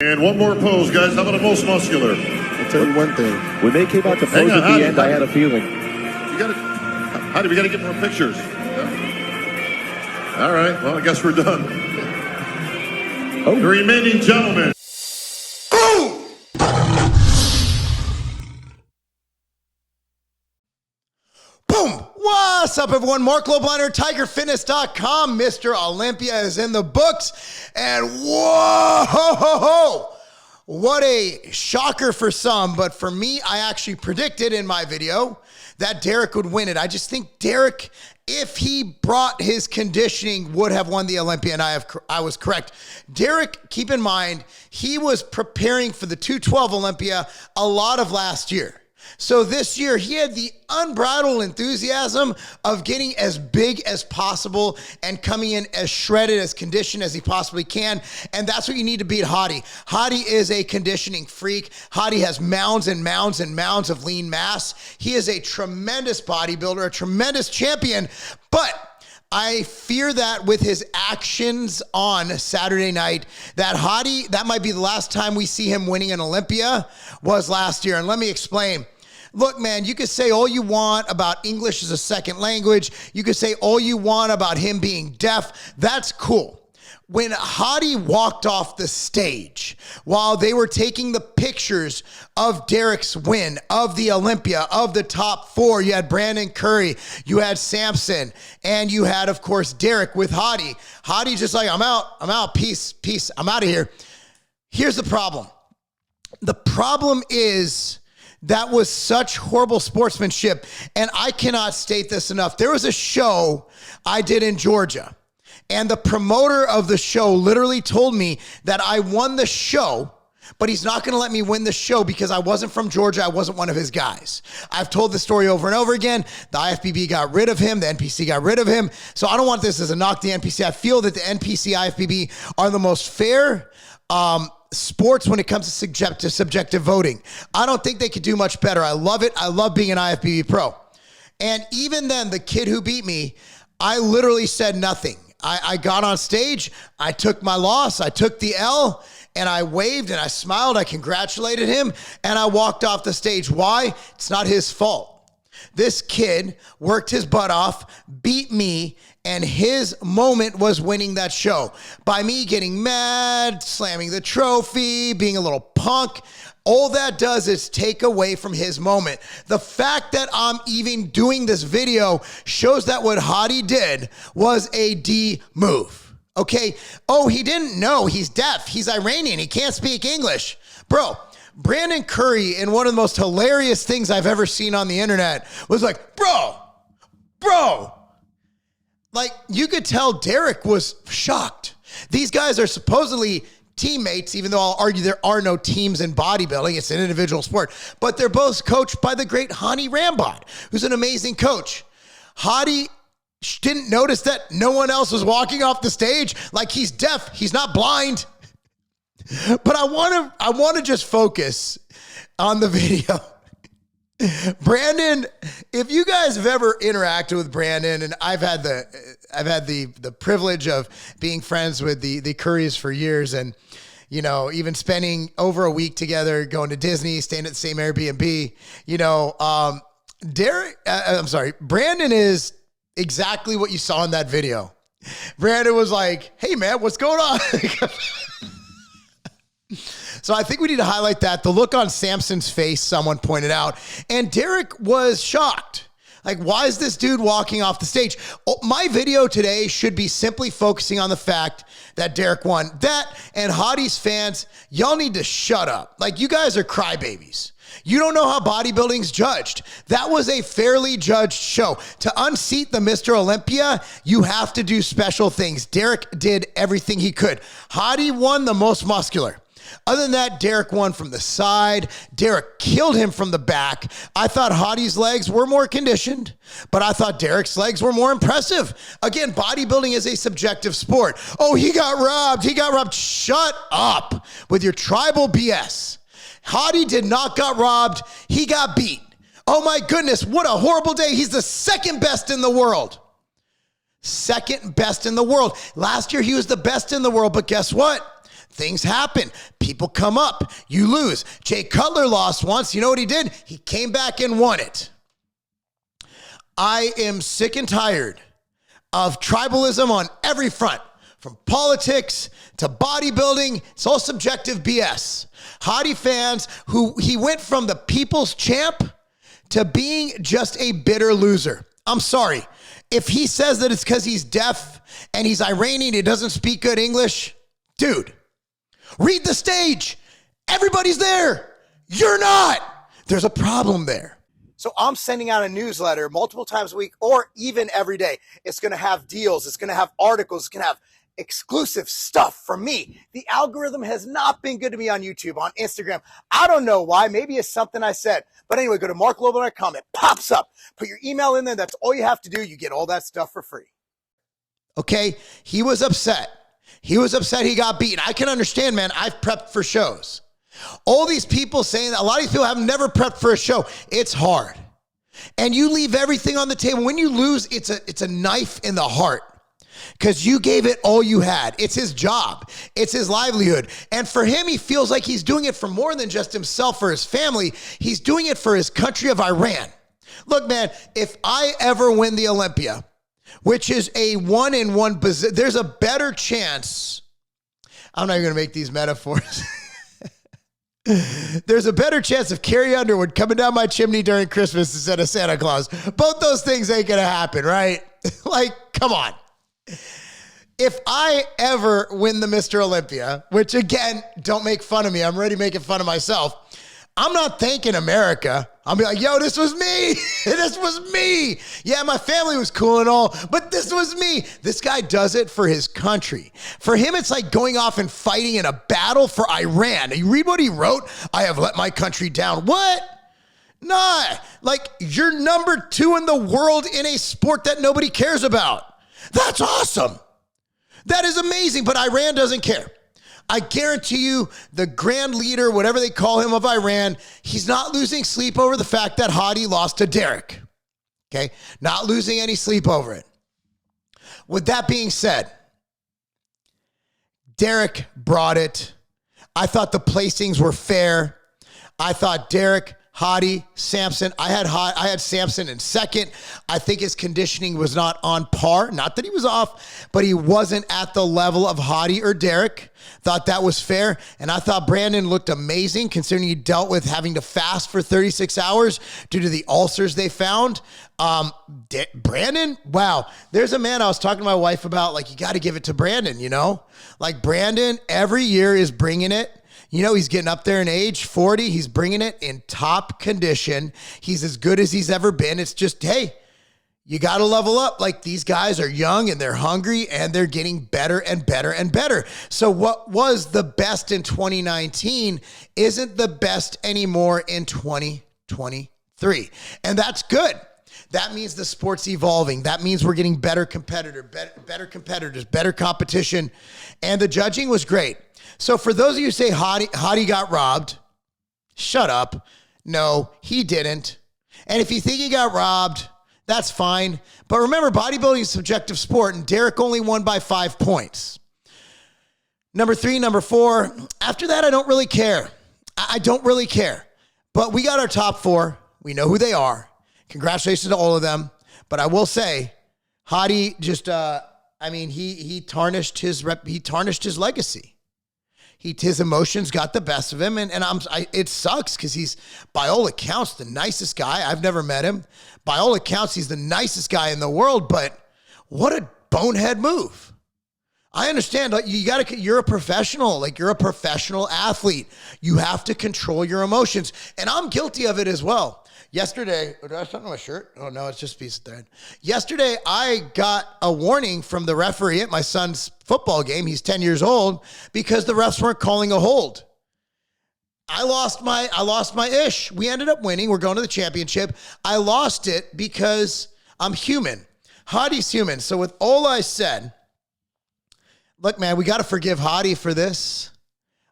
And one more pose, guys. How about a most muscular? I'll tell you one thing. When they came out to pose at the end, I had a feeling. You got to, Hadi, we got to get more pictures. Yeah. All right. Well, I guess we're done. Oh. The remaining gentlemen. Boom! What's up, everyone? Marc Lobliner, tigerfitness.com. Mr. Olympia is in the books. And whoa! What a shocker for some, but for me, I actually predicted in my video that Derek would win it. I just think Derek, if he brought his conditioning, would have won the Olympia, and I was correct. Derek, keep in mind, he was preparing for the 212 Olympia a lot of last year. So this year, he had the unbridled enthusiasm of getting as big as possible and coming in as shredded, as conditioned as he possibly can. And that's what you need to beat Hadi. Hadi is a conditioning freak. Hadi has mounds and mounds and mounds of lean mass. He is a tremendous bodybuilder, a tremendous champion, but I fear that with his actions on Saturday night, that Hadi, that might be the last time we see him winning an Olympia, was last year. And let me explain. Look, man, you could say all you want about English as a second language. You could say all you want about him being deaf. That's cool. When Hadi walked off the stage, while they were taking the pictures of Derek's win, of the Olympia, of the top four, you had Brandon Curry, you had Samson, and you had, of course, Derek with Hadi. Hadi just like, I'm out, peace, I'm out of here. Here's the problem. The problem is that was such horrible sportsmanship, and I cannot state this enough. There was a show I did in Georgia, and the promoter of the show literally told me that I won the show, but he's not going to let me win the show because I wasn't from Georgia. I wasn't one of his guys. I've told this story over and over again. The IFBB got rid of him. The NPC got rid of him. So I don't want this as a knock to the NPC. I feel that the NPC, IFBB are the most fair sports when it comes to subjective voting. I don't think they could do much better. I love it. I love being an IFBB pro. And even then, the kid who beat me, I literally said nothing. I got on stage, I took my loss, I took the L, and I waved and I smiled, I congratulated him, and I walked off the stage. Why? It's not his fault. This kid worked his butt off, beat me, and his moment was winning that show. By me getting mad, slamming the trophy, being a little punk, all that does is take away from his moment. The fact that I'm even doing this video shows that what Hadi did was a D move. Okay? Oh, he didn't know. He's deaf. He's Iranian. He can't speak English. Bro, Brandon Curry, in one of the most hilarious things I've ever seen on the internet, was like, bro. Like, you could tell Derek was shocked. These guys are supposedly teammates, even though I'll argue there are no teams in bodybuilding. It's an individual sport. But they're both coached by the great Hadi Rambod, who's an amazing coach. Hadi didn't notice that no one else was walking off the stage. Like, he's deaf. He's not blind. But I want to just focus on the video. Brandon, if you guys have ever interacted with Brandon, and I've had the privilege of being friends with the Currys for years, and you know, even spending over a week together, going to Disney, staying at the same Airbnb, you know, Brandon is exactly what you saw in that video. Brandon was like, hey man, what's going on? So I think we need to highlight that. The look on Samson's face, someone pointed out. And Derek was shocked. Like, why is this dude walking off the stage? Oh, my video today should be simply focusing on the fact that Derek won. That and Hadi's fans, y'all need to shut up. Like, you guys are crybabies. You don't know how bodybuilding's judged. That was a fairly judged show. To unseat the Mr. Olympia, you have to do special things. Derek did everything he could. Hadi won the most muscular. Other than that, Derek won from the side. Derek killed him from the back. I thought Hadi's legs were more conditioned, but I thought Derek's legs were more impressive. Again, bodybuilding is a subjective sport. Oh, he got robbed. He got robbed. Shut up with your tribal BS. Hadi did not get robbed. He got beat. Oh my goodness, what a horrible day. He's the second best in the world. Second best in the world. Last year, he was the best in the world, but guess what? Things happen. People come up. You lose. Jay Cutler lost once. You know what he did? He came back and won it. I am sick and tired of tribalism on every front, from politics to bodybuilding. It's all subjective BS. Hadi fans who he went from the people's champ to being just a bitter loser. I'm sorry. If he says that it's because he's deaf and he's Iranian, he doesn't speak good English, dude, read the stage. Everybody's there. You're not. There's a problem there. So I'm sending out a newsletter multiple times a week or even every day. It's going to have deals. It's going to have articles. It's going to have exclusive stuff from me. The algorithm has not been good to me on YouTube, on Instagram. I don't know why. Maybe it's something I said. But anyway, go to marclobliner.com. It pops up. Put your email in there. That's all you have to do. You get all that stuff for free. Okay? He was upset. He was upset he got beaten. I can understand, man. I've prepped for shows. All these people saying that, a lot of these people have never prepped for a show. It's hard. And you leave everything on the table. When you lose, it's a knife in the heart because you gave it all you had. It's his job. It's his livelihood. And for him, he feels like he's doing it for more than just himself or his family. He's doing it for his country of Iran. Look, man, if I ever win the Olympia, which is a 1-in-1 position, there's a better chance. I'm not even going to make these metaphors. There's a better chance of Carrie Underwood coming down my chimney during Christmas instead of Santa Claus. Both those things ain't going to happen, right? Like, come on. If I ever win the Mr. Olympia, which again, don't make fun of me. I'm already making fun of myself. I'm not thanking America. I'll be like, yo, this was me. This was me. Yeah, my family was cool and all, but this was me. This guy does it for his country. For him, it's like going off and fighting in a battle for Iran. You read what he wrote? I have let my country down. What? Nah, like you're number 2 in the world in a sport that nobody cares about. That's awesome. That is amazing, but Iran doesn't care. I guarantee you the grand leader, whatever they call him, of Iran, he's not losing sleep over the fact that Hadi lost to Derek. Okay? Not losing any sleep over it. With that being said, Derek brought it. I thought the placings were fair. I thought Derek, Hadi, Samson. I had Samson in second. I think his conditioning was not on par. Not that he was off, but he wasn't at the level of Hadi or Derek. Thought that was fair. And I thought Brandon looked amazing considering he dealt with having to fast for 36 hours due to the ulcers they found. Brandon, wow. There's a man I was talking to my wife about, like, you got to give it to Brandon, you know? Like, Brandon every year is bringing it. You know, he's getting up there in age, 40. He's bringing it in top condition. He's as good as he's ever been. It's just, hey, you got to level up. Like, these guys are young and they're hungry and they're getting better and better and better. So what was the best in 2019 isn't the best anymore in 2023. And that's good. That means the sport's evolving. That means we're getting better competitors, better competition. And the judging was great. So for those of you who say Hadi got robbed, shut up. No, he didn't. And if you think he got robbed, that's fine. But remember, bodybuilding is a subjective sport, and Derek only won by 5 points. Number 3, number 4. After that, I don't really care. I don't really care. But we got our top 4. We know who they are. Congratulations to all of them. But I will say, Hadi just, he tarnished his legacy. His emotions got the best of him, and it sucks because he's, by all accounts, the nicest guy. I've never met him. By all accounts, he's the nicest guy in the world, but what a bonehead move. I understand, like, you're a professional, like you're a professional athlete. You have to control your emotions, and I'm guilty of it as well. Yesterday, did I start on my shirt? Oh no, it's just a piece of thread. Yesterday, I got a warning from the referee at my son's football game. He's 10 years old because the refs weren't calling a hold. I lost my ish. We ended up winning. We're going to the championship. I lost it because I'm human. Hadi's human. So with all I said, look, man, we got to forgive Hadi for this.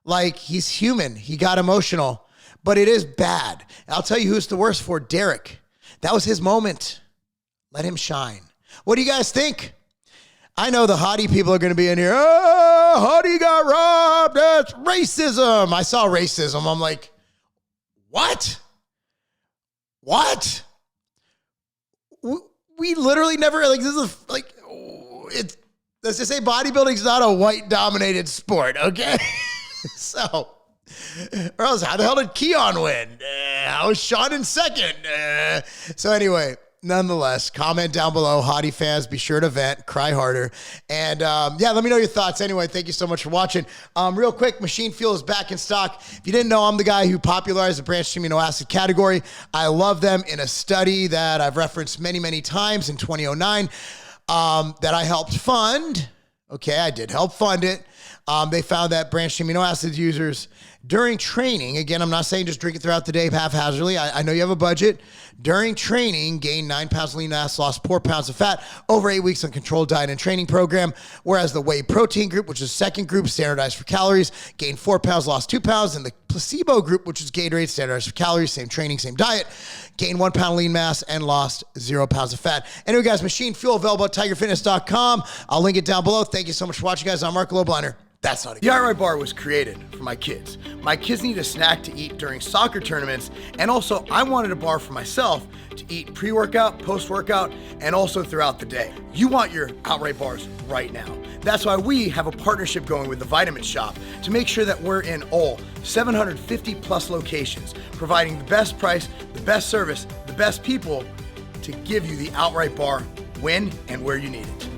Like, he's human. He got emotional. But it is bad. And I'll tell you who's the worst for, Derek. That was his moment. Let him shine. What do you guys think? I know the Hadi people are going to be in here. Oh, Hadi got robbed. That's racism. I saw racism. I'm like, what? What? We literally never, like, this is like, let's just say bodybuilding is not a white dominated sport, okay? So, or else how the hell did Keon win? How was Sean in second? So anyway, nonetheless, comment down below. Hadi fans, be sure to vent, cry harder. And yeah, let me know your thoughts. Anyway, thank you so much for watching. Real quick, Machine Fuel is back in stock. If you didn't know, I'm the guy who popularized the branched amino acid category. I love them in a study that I've referenced many, many times in 2009 that I helped fund. Okay, I did help fund it. They found that branched amino acid users during training, again, I'm not saying just drink it throughout the day haphazardly. I know you have a budget. During training, gained 9 pounds lean mass, lost 4 pounds of fat over 8 weeks on controlled diet and training program. Whereas the whey protein group, which is second group, standardized for calories, gained 4 pounds, lost 2 pounds. And the placebo group, which is Gatorade, standardized for calories, same training, same diet, gained 1 pound lean mass and lost 0 pounds of fat. Anyway, guys, Machine Fuel available at tigerfitness.com. I'll link it down below. Thank you so much for watching, guys. I'm Marc Lobliner. That's not a The outright bar was created for my kids. My kids need a snack to eat during soccer tournaments, and also I wanted a bar for myself to eat pre-workout, post-workout, and also throughout the day. You want your outright bars right now. That's why we have a partnership going with the Vitamin Shop to make sure that we're in all 750 plus locations, providing the best price, the best service, the best people to give you the outright bar when and where you need it.